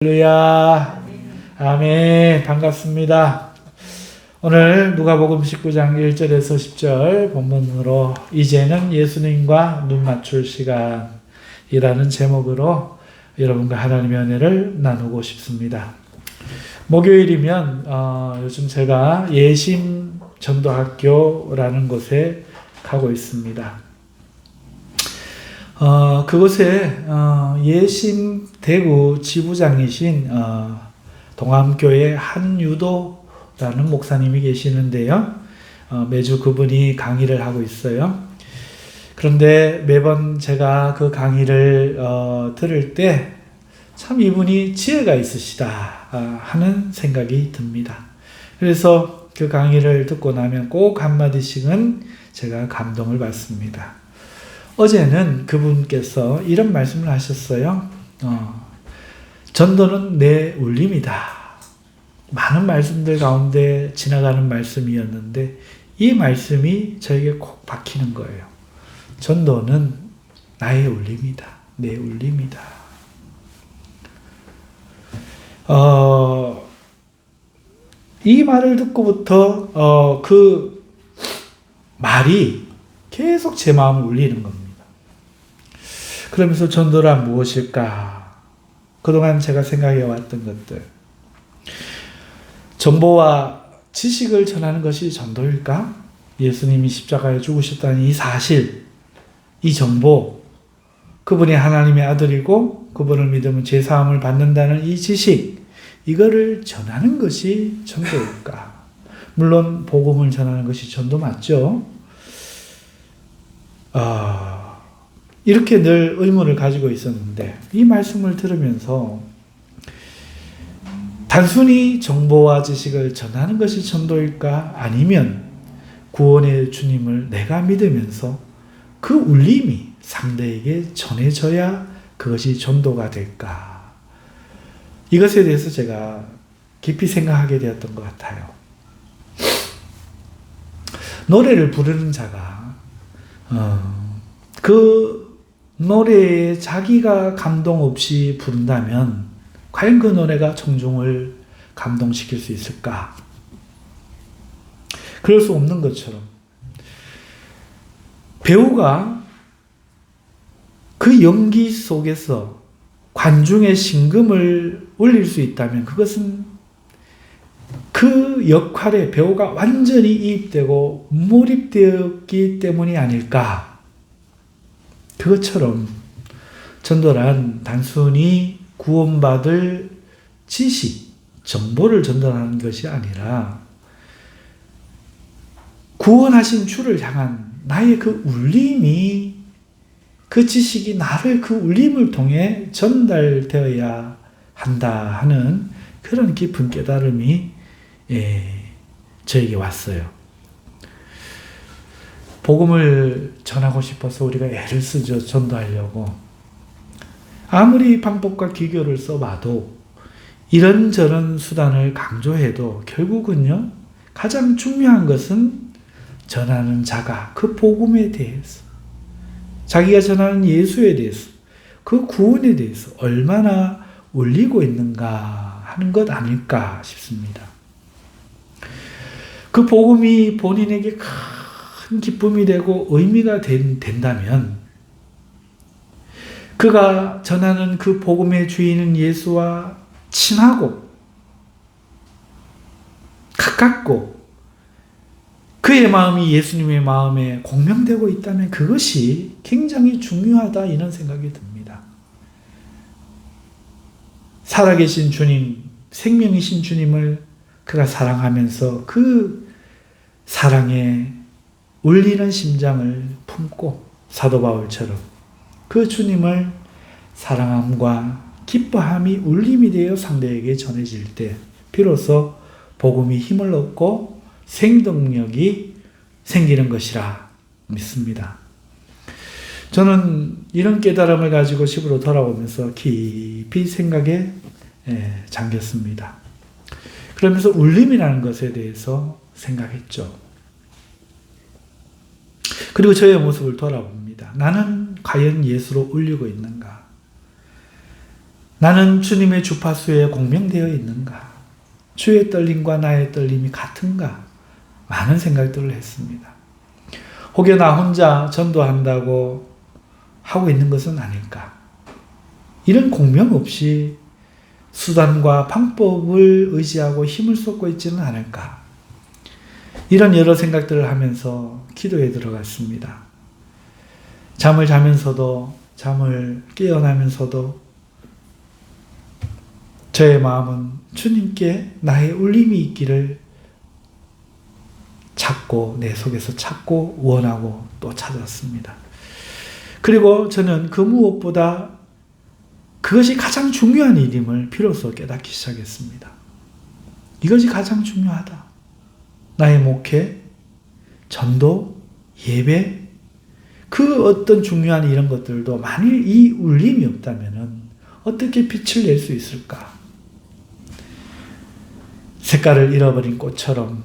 할렐루야. 아멘. 반갑습니다. 오늘 누가복음 19장 1절에서 10절 본문으로 이제는 예수님과 눈 맞출 시간이라는 제목으로 여러분과 하나님의 은혜를 나누고 싶습니다. 목요일이면 요즘 제가 예심 전도학교라는 곳에 가고 있습니다. 그곳에 예심 대구 지부장이신 동암교회 한유도라는 목사님이 계시는데요. 매주 그분이 강의를 하고 있어요. 그런데 매번 제가 그 강의를 들을 때 참 이분이 지혜가 있으시다 하는 생각이 듭니다. 그래서 그 강의를 듣고 나면 꼭 한마디씩은 제가 감동을 받습니다. 어제는 그분께서 이런 말씀을 하셨어요. 전도는 내 울림이다. 많은 말씀들 가운데 지나가는 말씀이었는데 이 말씀이 저에게 꼭 박히는 거예요. 전도는 나의 울림이다. 내 울림이다. 이 말을 듣고부터 그 말이 계속 제 마음을 울리는 겁니다. 그러면서 전도란 무엇일까? 그동안 제가 생각해왔던 것들. 정보와 지식을 전하는 것이 전도일까? 예수님이 십자가에 죽으셨다는 이 사실, 이 정보, 그분이 하나님의 아들이고 그분을 믿으면 죄사함을 받는다는 이 지식, 이거를 전하는 것이 전도일까? 물론 복음을 전하는 것이 전도 맞죠? 이렇게 늘 의문을 가지고 있었는데 이 말씀을 들으면서 단순히 정보와 지식을 전하는 것이 전도일까? 아니면 구원의 주님을 내가 믿으면서 그 울림이 상대에게 전해져야 그것이 전도가 될까? 이것에 대해서 제가 깊이 생각하게 되었던 것 같아요. 노래를 부르는 자가 그 노래에 자기가 감동 없이 부른다면 과연 그 노래가 청중을 감동시킬 수 있을까? 그럴 수 없는 것처럼 배우가 그 연기 속에서 관중의 심금을 울릴 수 있다면 그것은 그 역할에 배우가 완전히 이입되고 몰입되었기 때문이 아닐까. 그것처럼 전도란 단순히 구원받을 지식, 정보를 전달하는 것이 아니라 구원하신 주를 향한 나의 그 울림이, 그 지식이 나를 그 울림을 통해 전달되어야 한다 하는 그런 깊은 깨달음이 저에게 왔어요. 복음을 전하고 싶어서 우리가 애를 쓰죠. 전도하려고. 아무리 방법과 기교를 써봐도 이런저런 수단을 강조해도 결국은요, 가장 중요한 것은 전하는 자가 그 복음에 대해서, 자기가 전하는 예수에 대해서, 그 구원에 대해서 얼마나 울리고 있는가 하는 것 아닐까 싶습니다. 그 복음이 본인에게 큰 기쁨이 되고 의미가 된다면 그가 전하는 그 복음의 주인은 예수와 친하고 가깝고 그의 마음이 예수님의 마음에 공명되고 있다면 그것이 굉장히 중요하다, 이런 생각이 듭니다. 살아계신 주님, 생명이신 주님을 그가 사랑하면서 그 사랑에 울리는 심장을 품고 사도 바울처럼 그 주님을 사랑함과 기뻐함이 울림이 되어 상대에게 전해질 때 비로소 복음이 힘을 얻고 생동력이 생기는 것이라 믿습니다. 저는 이런 깨달음을 가지고 집으로 돌아오면서 깊이 생각에 잠겼습니다. 그러면서 울림이라는 것에 대해서 생각했죠. 그리고 저의 모습을 돌아봅니다. 나는 과연 예수로 울리고 있는가? 나는 주님의 주파수에 공명되어 있는가? 주의 떨림과 나의 떨림이 같은가? 많은 생각들을 했습니다. 혹여 나 혼자 전도한다고 하고 있는 것은 아닐까? 이런 공명 없이 수단과 방법을 의지하고 힘을 쏟고 있지는 않을까? 이런 여러 생각들을 하면서 기도에 들어갔습니다. 잠을 자면서도, 잠을 깨어나면서도 저의 마음은 주님께 나의 울림이 있기를 찾고, 내 속에서 찾고 원하고 또 찾았습니다. 그리고 저는 그 무엇보다 그것이 가장 중요한 일임을 비로소 깨닫기 시작했습니다. 이것이 가장 중요하다. 나의 목회, 전도, 예배, 그 어떤 중요한 이런 것들도 만일 이 울림이 없다면 어떻게 빛을 낼 수 있을까? 색깔을 잃어버린 꽃처럼,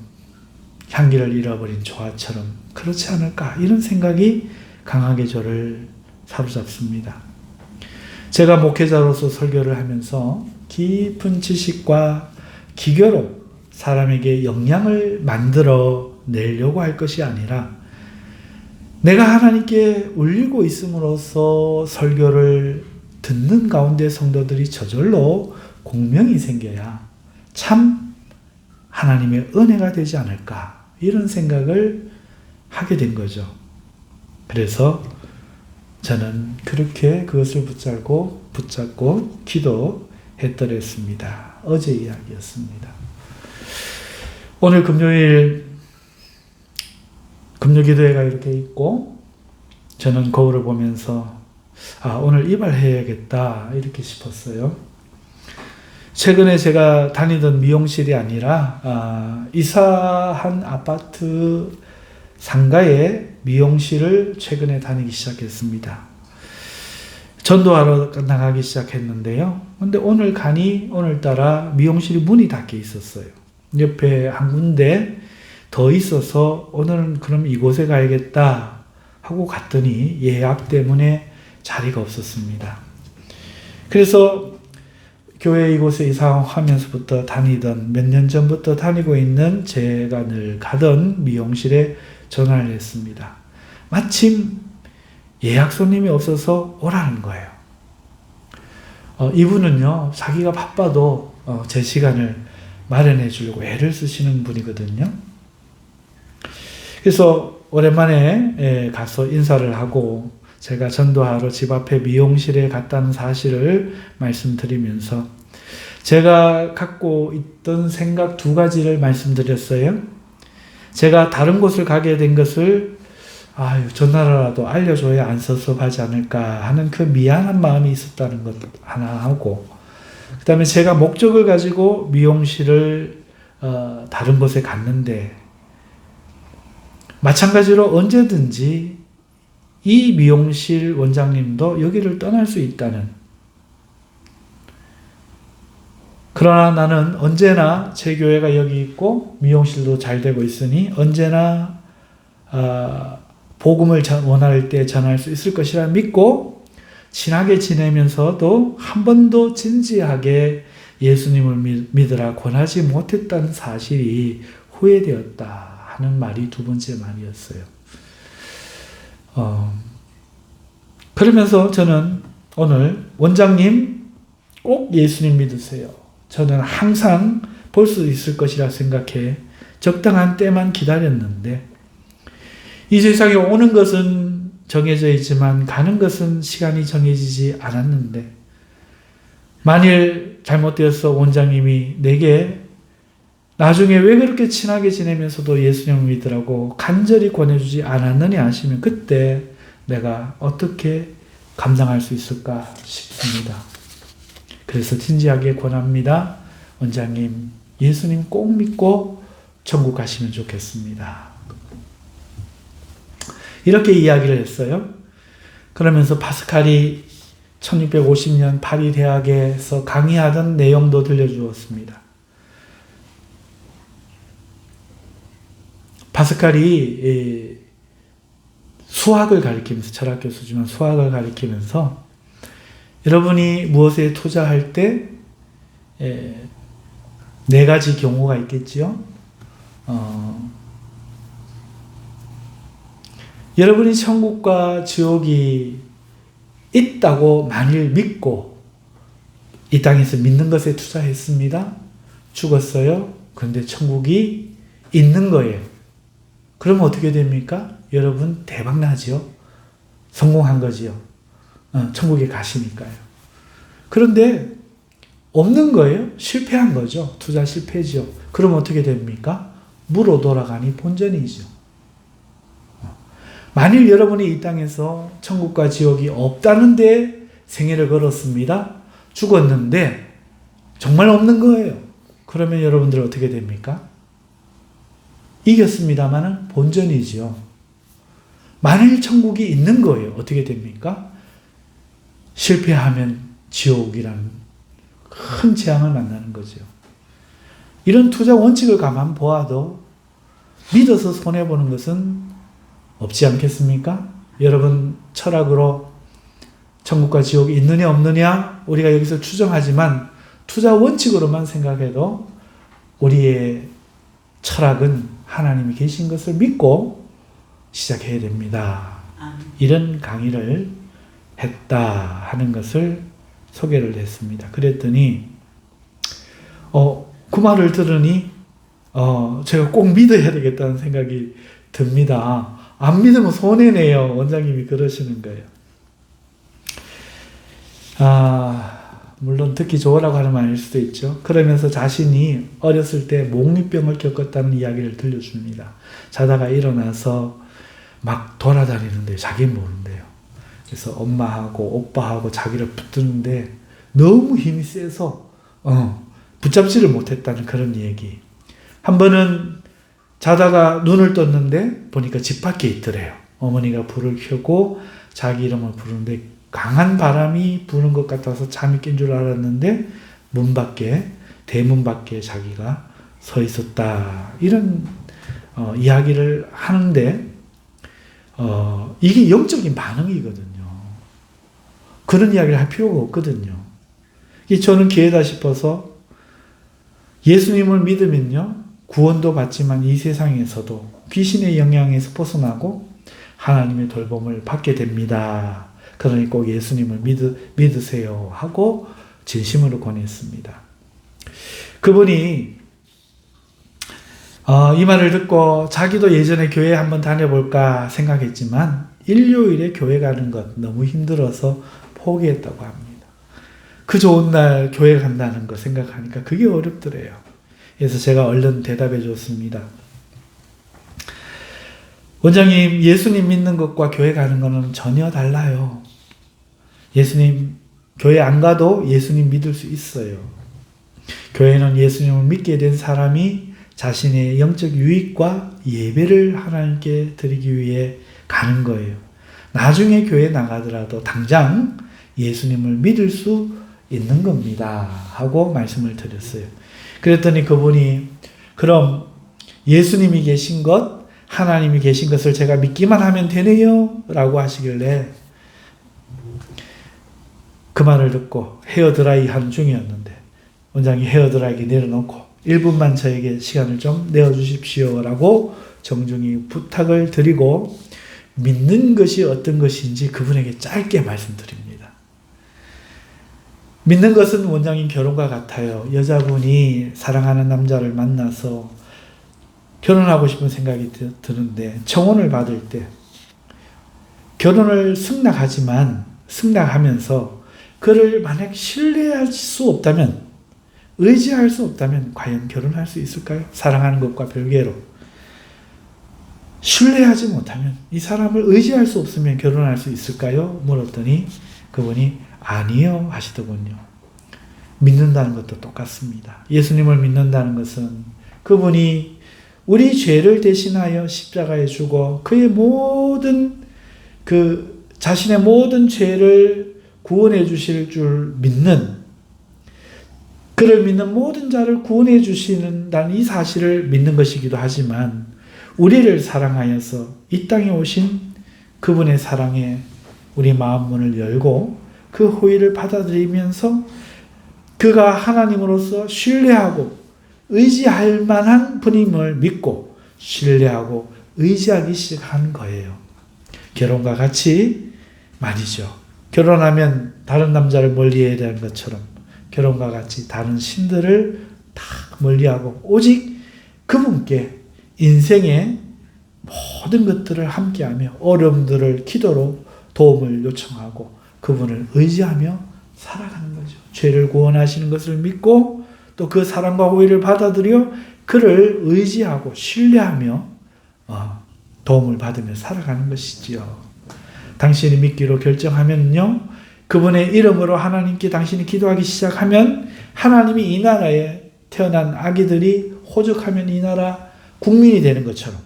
향기를 잃어버린 조화처럼 그렇지 않을까? 이런 생각이 강하게 저를 사로잡습니다. 제가 목회자로서 설교를 하면서 깊은 지식과 기교로 사람에게 영향을 만들어 내려고 할 것이 아니라 내가 하나님께 울리고 있음으로써 설교를 듣는 가운데 성도들이 저절로 공명이 생겨야 참 하나님의 은혜가 되지 않을까, 이런 생각을 하게 된 거죠. 그래서 저는 그렇게 그것을 붙잡고 기도했더랬습니다. 어제 이야기였습니다. 오늘 금요일 금요기도회가 이렇게 있고 저는 거울을 보면서 오늘 이발해야겠다 이렇게 싶었어요. 최근에 제가 다니던 미용실이 아니라 이사한 아파트 상가에 미용실을 최근에 다니기 시작했습니다. 전도하러 나가기 시작했는데요. 근데 오늘 가니 오늘따라 미용실이 문이 닫혀 있었어요. 옆에 한 군데 더 있어서 오늘은 그럼 이곳에 가야겠다 하고 갔더니 예약 때문에 자리가 없었습니다. 그래서 교회 이곳에 이사하면서부터 다니던, 몇 년 전부터 다니고 있는 제가 늘 가던 미용실에 전화를 했습니다. 마침 예약 손님이 없어서 오라는 거예요. 이분은요, 자기가 바빠도 제 시간을 마련해 주려고 애를 쓰시는 분이거든요. 그래서 오랜만에 가서 인사를 하고 제가 전도하러 집 앞에 미용실에 갔다는 사실을 말씀드리면서 제가 갖고 있던 생각 두 가지를 말씀드렸어요. 제가 다른 곳을 가게 된 것을 전화라도 알려줘야 안 섭섭하지 않을까 하는 그 미안한 마음이 있었다는 것 하나 하고, 그 다음에 제가 목적을 가지고 미용실을 다른 곳에 갔는데 마찬가지로 언제든지 이 미용실 원장님도 여기를 떠날 수 있다는, 그러나 나는 언제나 제 교회가 여기 있고 미용실도 잘 되고 있으니 언제나 복음을 원할 때 전할 수 있을 것이라 믿고 친하게 지내면서도 한 번도 진지하게 예수님을 믿으라 권하지 못했다는 사실이 후회되었다 하는 말이 두 번째 말이었어요. 그러면서 저는 오늘 원장님 꼭 예수님 믿으세요. 저는 항상 볼 수 있을 것이라 생각해 적당한 때만 기다렸는데 이 세상에 오는 것은 정해져 있지만 가는 것은 시간이 정해지지 않았는데 만일 잘못되어서 원장님이 내게 나중에 왜 그렇게 친하게 지내면서도 예수님을 믿으라고 간절히 권해주지 않았느냐 하시면 그때 내가 어떻게 감당할 수 있을까 싶습니다. 그래서 진지하게 권합니다. 원장님, 예수님 꼭 믿고 천국 가시면 좋겠습니다. 이렇게 이야기를 했어요. 그러면서 파스칼이 1650년 파리 대학에서 강의하던 내용도 들려주었습니다. 파스칼이 수학을 가리키면서, 철학 교수지만 수학을 가리키면서 여러분이 무엇에 투자할 때 네 가지 경우가 있겠지요. 여러분이 천국과 지옥이 있다고 만일 믿고 이 땅에서 믿는 것에 투자했습니다. 죽었어요. 그런데 천국이 있는 거예요. 그러면 어떻게 됩니까? 여러분 대박 나지요. 성공한 거지요. 천국에 가시니까요. 그런데 없는 거예요. 실패한 거죠. 투자 실패죠. 그럼 어떻게 됩니까? 무로 돌아가니 본전이죠. 만일 여러분이 이 땅에서 천국과 지옥이 없다는데 생애를 걸었습니다. 죽었는데 정말 없는 거예요. 그러면 여러분들 어떻게 됩니까? 이겼습니다마는 본전이지요. 만일 천국이 있는 거예요. 어떻게 됩니까? 실패하면 지옥이라는 큰 재앙을 만나는 거죠. 이런 투자 원칙을 가만 보아도 믿어서 손해보는 것은 없지 않겠습니까? 여러분 철학으로 천국과 지옥이 있느냐 없느냐 우리가 여기서 추정하지만 투자 원칙으로만 생각해도 우리의 철학은 하나님이 계신 것을 믿고 시작해야 됩니다. 이런 강의를 했다 하는 것을 소개를 했습니다. 그랬더니 그 말을 들으니 제가 꼭 믿어야 되겠다는 생각이 듭니다. 안 믿으면 손해네요. 원장님이 그러시는 거예요. 물론 듣기 좋으라고 하는 말일 수도 있죠. 그러면서 자신이 어렸을 때 목리병을 겪었다는 이야기를 들려줍니다. 자다가 일어나서 막 돌아다니는데 자기는 모른대요. 그래서 엄마하고 오빠하고 자기를 붙드는데 너무 힘이 세서 붙잡지를 못했다는 그런 얘기. 한 번은 자다가 눈을 떴는데 보니까 집 밖에 있더래요. 어머니가 불을 켜고 자기 이름을 부르는데 강한 바람이 부는 것 같아서 잠이 깬 줄 알았는데 문 밖에, 대문 밖에 자기가 서 있었다. 이런 이야기를 하는데 이게 영적인 반응이거든요. 그런 이야기를 할 필요가 없거든요. 저는 기회다 싶어서 예수님을 믿으면요. 구원도 받지만 이 세상에서도 귀신의 영향에서 벗어나고 하나님의 돌봄을 받게 됩니다. 그러니 꼭 예수님을 믿으세요 하고 진심으로 권했습니다. 그분이 이 말을 듣고 자기도 예전에 교회 한번 다녀볼까 생각했지만 일요일에 교회 가는 것 너무 힘들어서 포기했다고 합니다. 그 좋은 날 교회 간다는 거 생각하니까 그게 어렵더래요. 그래서 제가 얼른 대답해 줬습니다. 원장님, 예수님 믿는 것과 교회 가는 것은 전혀 달라요. 예수님, 교회 안 가도 예수님 믿을 수 있어요. 교회는 예수님을 믿게 된 사람이 자신의 영적 유익과 예배를 하나님께 드리기 위해 가는 거예요. 나중에 교회 나가더라도 당장 예수님을 믿을 수 있는 겁니다. 하고 말씀을 드렸어요. 그랬더니 그분이 그럼 예수님이 계신 것, 하나님이 계신 것을 제가 믿기만 하면 되네요? 라고 하시길래 그 말을 듣고 헤어드라이 하는 중이었는데 원장이 헤어드라이기 내려놓고 1분만 저에게 시간을 좀 내어주십시오 라고 정중히 부탁을 드리고 믿는 것이 어떤 것인지 그분에게 짧게 말씀드립니다. 믿는 것은 원장님 결혼과 같아요. 여자분이 사랑하는 남자를 만나서 결혼하고 싶은 생각이 드는데 청혼을 받을 때 결혼을 승낙하면서 그를 만약 신뢰할 수 없다면 의지할 수 없다면 과연 결혼할 수 있을까요? 사랑하는 것과 별개로 신뢰하지 못하면 이 사람을 의지할 수 없으면 결혼할 수 있을까요? 물었더니 그분이 아니요 하시더군요. 믿는다는 것도 똑같습니다. 예수님을 믿는다는 것은 그분이 우리 죄를 대신하여 십자가에 죽어 그의 자신의 모든 죄를 구원해 주실 줄 믿는, 그를 믿는 모든 자를 구원해 주시는다는 이 사실을 믿는 것이기도 하지만 우리를 사랑하여서 이 땅에 오신 그분의 사랑에 우리 마음 문을 열고 그 호의를 받아들이면서 그가 하나님으로서 신뢰하고 의지할 만한 분임을 믿고 신뢰하고 의지하기 시작한 거예요. 결혼과 같이 말이죠. 결혼하면 다른 남자를 멀리해야 되는 것처럼 결혼과 같이 다른 신들을 다 멀리하고 오직 그분께 인생의 모든 것들을 함께하며 어려움들을 기도로 도움을 요청하고 그분을 의지하며 살아가는 거죠. 죄를 구원하시는 것을 믿고 또 그 사랑과 호의를 받아들여 그를 의지하고 신뢰하며 도움을 받으며 살아가는 것이지요. 당신이 믿기로 결정하면요, 그분의 이름으로 하나님께 당신이 기도하기 시작하면 하나님이 이 나라에 태어난 아기들이 호적하면 이 나라 국민이 되는 것처럼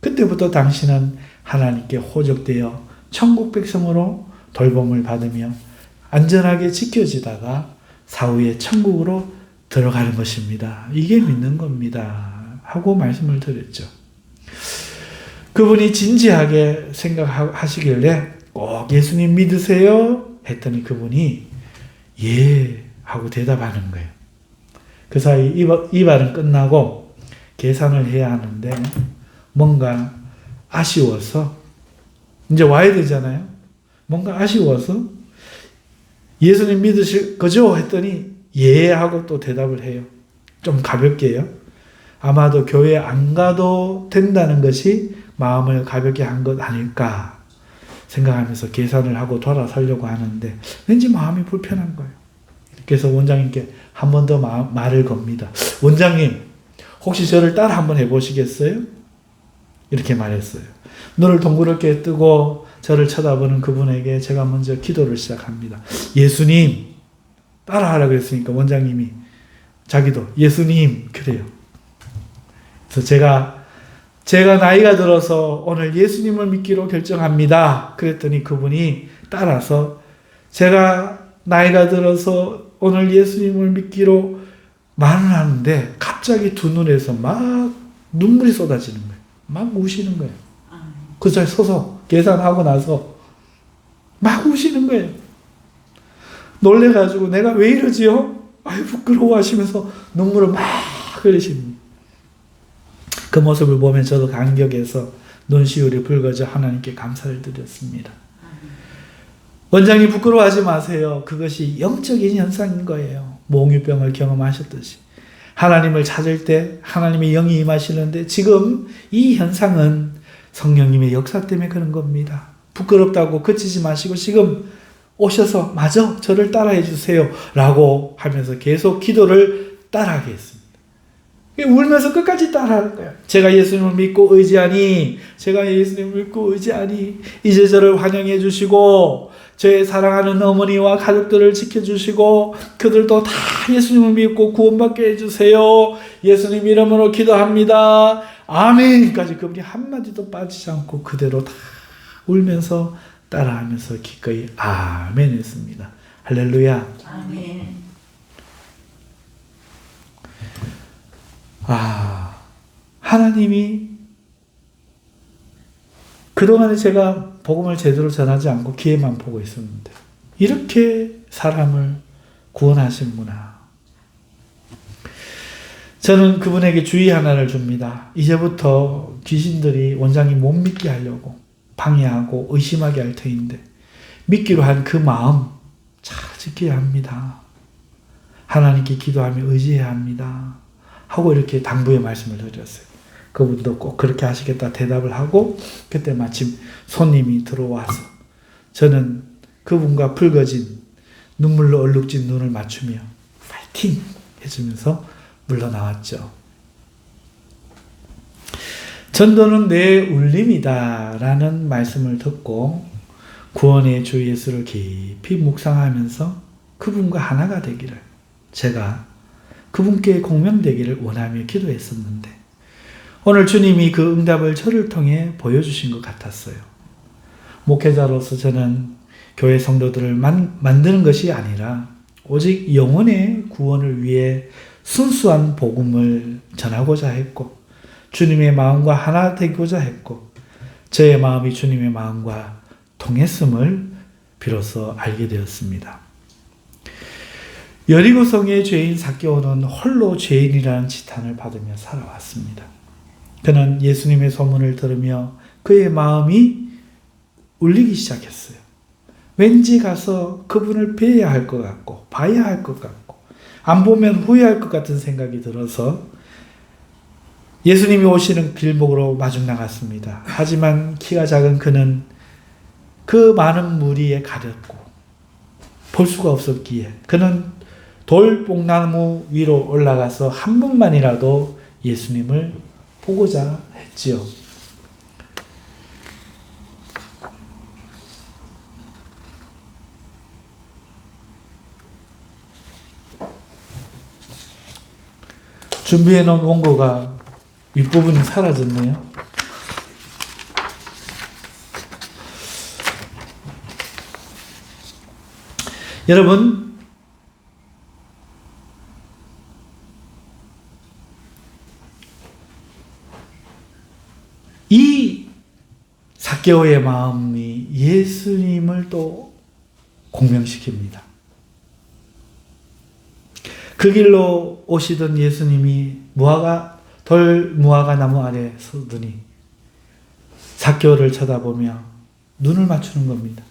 그때부터 당신은 하나님께 호적되어 천국 백성으로 돌봄을 받으며 안전하게 지켜지다가 사후에 천국으로 들어가는 것입니다. 이게 믿는 겁니다. 하고 말씀을 드렸죠. 그분이 진지하게 생각하시길래 꼭 예수님 믿으세요? 했더니 그분이 예 하고 대답하는 거예요. 그 사이 이 말은 끝나고 계산을 해야 하는데 뭔가 아쉬워서 이제 와야 되잖아요. 뭔가 아쉬워서 예수님 믿으실 거죠? 했더니 예 하고 또 대답을 해요. 좀 가볍게요. 아마도 교회 안 가도 된다는 것이 마음을 가볍게 한 것 아닐까 생각하면서 계산을 하고 돌아서려고 하는데 왠지 마음이 불편한 거예요. 그래서 원장님께 한 번 더 말을 겁니다. 원장님, 혹시 저를 따라 한번 해보시겠어요? 이렇게 말했어요. 눈을 동그랗게 뜨고 저를 쳐다보는 그분에게 제가 먼저 기도를 시작합니다. 예수님, 따라하라고 했으니까 원장님이 자기도 예수님 그래요. 그래서 제가 나이가 들어서 오늘 예수님을 믿기로 결정합니다. 그랬더니 그분이 따라서 제가 나이가 들어서 오늘 예수님을 믿기로 말을 하는데 갑자기 두 눈에서 막 눈물이 쏟아지는 거예요. 막 우시는 거예요. 그 자리에 서서 계산하고 나서 막 우시는 거예요. 놀래가지고 내가 왜 이러지요? 아유 부끄러워하시면서 눈물을 막 흘리십니다. 그 모습을 보면 저도 감격해서 눈시울이 붉어져 하나님께 감사를 드렸습니다. 원장님 부끄러워하지 마세요. 그것이 영적인 현상인 거예요. 몽유병을 경험하셨듯이. 하나님을 찾을 때 하나님의 영이 임하시는데 지금 이 현상은 성령님의 역사 때문에 그런 겁니다. 부끄럽다고 그치지 마시고 지금 오셔서 맞아 저를 따라해 주세요 라고 하면서 계속 기도를 따라하게 했습니다. 울면서 끝까지 따라하는 거예요. 제가 예수님을 믿고 의지하니 이제 저를 환영해 주시고 저의 사랑하는 어머니와 가족들을 지켜주시고 그들도 다 예수님을 믿고 구원받게 해주세요. 예수님 이름으로 기도합니다. 아멘까지 그분이 한마디도 빠지지 않고 그대로 다 울면서 따라하면서 기꺼이 아멘 했습니다. 할렐루야. 아멘. 하나님이 그동안에 제가 복음을 제대로 전하지 않고 기회만 보고 있었는데 이렇게 사람을 구원하시는구나. 저는 그분에게 주의 하나를 줍니다. 이제부터 귀신들이 원장님 못 믿게 하려고 방해하고 의심하게 할 터인데 믿기로 한 그 마음 잘 지켜야 합니다. 하나님께 기도하며 의지해야 합니다. 하고 이렇게 당부의 말씀을 드렸어요. 그분도 꼭 그렇게 하시겠다 대답을 하고 그때 마침 손님이 들어와서 저는 그분과 붉어진 눈물로 얼룩진 눈을 맞추며 파이팅 해주면서 물러나왔죠. 전도는 내 울림이다 라는 말씀을 듣고 구원의 주 예수를 깊이 묵상하면서 그분과 하나가 되기를 제가 그분께 공명되기를 원하며 기도했었는데 오늘 주님이 그 응답을 저를 통해 보여주신 것 같았어요. 목회자로서 저는 교회 성도들을 만드는 것이 아니라 오직 영혼의 구원을 위해 순수한 복음을 전하고자 했고 주님의 마음과 하나 되고자 했고 저의 마음이 주님의 마음과 통했음을 비로소 알게 되었습니다. 여리고성의 죄인 삭개오는 홀로 죄인이라는 지탄을 받으며 살아왔습니다. 그는 예수님의 소문을 들으며 그의 마음이 울리기 시작했어요. 왠지 가서 그분을 뵈야 할 것 같고 봐야 할 것 같고 안 보면 후회할 것 같은 생각이 들어서 예수님이 오시는 길목으로 마중 나갔습니다. 하지만 키가 작은 그는 그 많은 무리에 가렸고 볼 수가 없었기에 그는 돌뽕나무 위로 올라가서 한 번만이라도 예수님을 보고자 했지요. 준비해 놓은 원고가 윗부분이 사라졌네요. 여러분, 이 삭개오의 마음이 예수님을 또 공명시킵니다. 그 길로 오시던 예수님이 무화과 나무 아래 서더니 삭개오를 쳐다보며 눈을 맞추는 겁니다.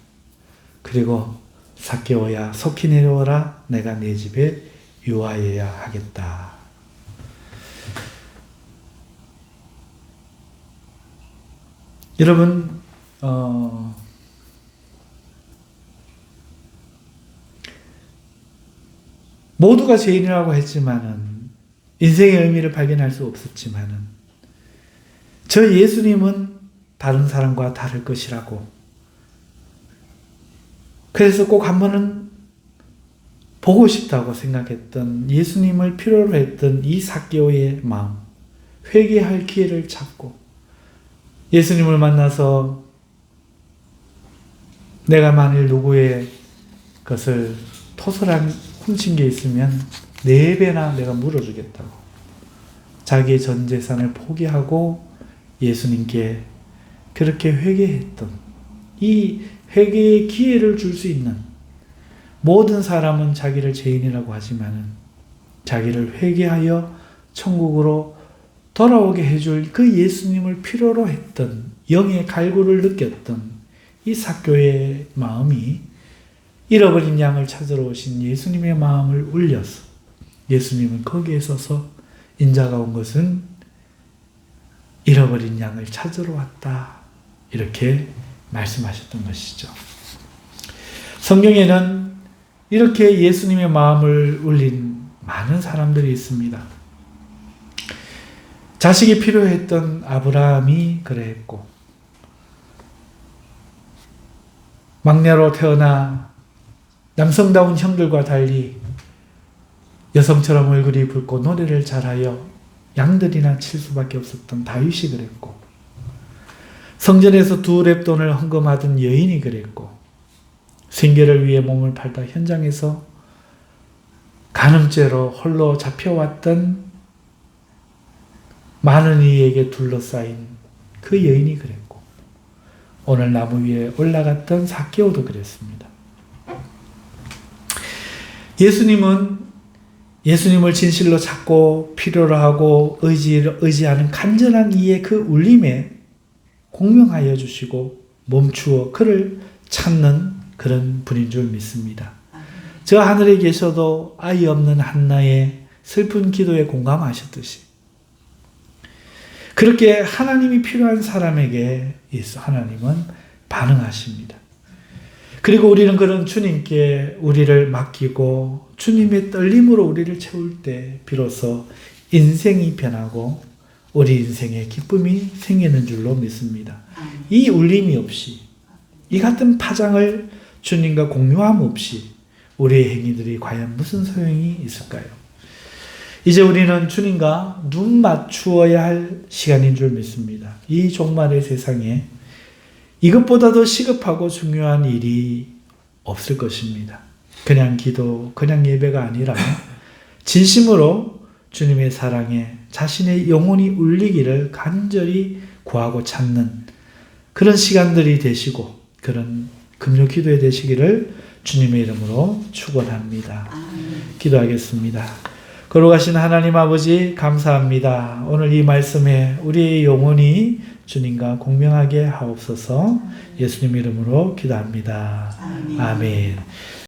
그리고 삭개오야 속히 내려오라, 내가 네 집에 유하여야 하겠다. 여러분, 모두가 죄인이라고 했지만은 인생의 의미를 발견할 수 없었지만은 저 예수님은 다른 사람과 다를 것이라고, 그래서 꼭 한 번은 보고 싶다고 생각했던 예수님을 필요로 했던 이 삭개오의 마음, 회개할 기회를 찾고 예수님을 만나서 내가 만일 누구의 것을 토설한 훔친 게 있으면 4배나 내가 물어주겠다고 자기의 전 재산을 포기하고 예수님께 그렇게 회개했던, 이 회개의 기회를 줄 수 있는, 모든 사람은 자기를 죄인이라고 하지만은 자기를 회개하여 천국으로 돌아오게 해줄 그 예수님을 필요로 했던, 영의 갈구를 느꼈던 이 삭개오의 마음이 잃어버린 양을 찾으러 오신 예수님의 마음을 울려서 예수님은 거기에 서서 인자가 온 것은 잃어버린 양을 찾으러 왔다, 이렇게 말씀하셨던 것이죠. 성경에는 이렇게 예수님의 마음을 울린 많은 사람들이 있습니다. 자식이 필요했던 아브라함이 그래했고, 막내로 태어나 남성다운 형들과 달리 여성처럼 얼굴이 붉고 노래를 잘하여 양들이나 칠 수밖에 없었던 다윗이 그랬고, 성전에서 2렙돈을 헌금하던 여인이 그랬고, 생계를 위해 몸을 팔다 현장에서 간음죄로 홀로 잡혀왔던 많은 이에게 둘러싸인 그 여인이 그랬고, 오늘 나무 위에 올라갔던 삭개오도 그랬습니다. 예수님을 진실로 찾고 필요로 하고 의지하는 간절한 이의 그 울림에 공명하여 주시고 멈추어 그를 찾는 그런 분인 줄 믿습니다. 저 하늘에 계셔도 아이 없는 한나의 슬픈 기도에 공감하셨듯이 그렇게 하나님이 필요한 사람에게 하나님은 반응하십니다. 그리고 우리는 그런 주님께 우리를 맡기고 주님의 떨림으로 우리를 채울 때 비로소 인생이 변하고 우리 인생에 기쁨이 생기는 줄로 믿습니다. 이 울림이 없이, 이 같은 파장을 주님과 공유함 없이 우리의 행위들이 과연 무슨 소용이 있을까요? 이제 우리는 주님과 눈 맞추어야 할 시간인 줄 믿습니다. 이 종말의 세상에 이것보다도 시급하고 중요한 일이 없을 것입니다. 그냥 기도, 그냥 예배가 아니라 진심으로 주님의 사랑에 자신의 영혼이 울리기를 간절히 구하고 찾는 그런 시간들이 되시고 그런 금요 기도회 되시기를 주님의 이름으로 축원합니다. 기도하겠습니다. 거룩하신 하나님 아버지 감사합니다. 오늘 이 말씀에 우리의 영혼이 주님과 공명하게 하옵소서. 예수님 이름으로 기도합니다. 아멘.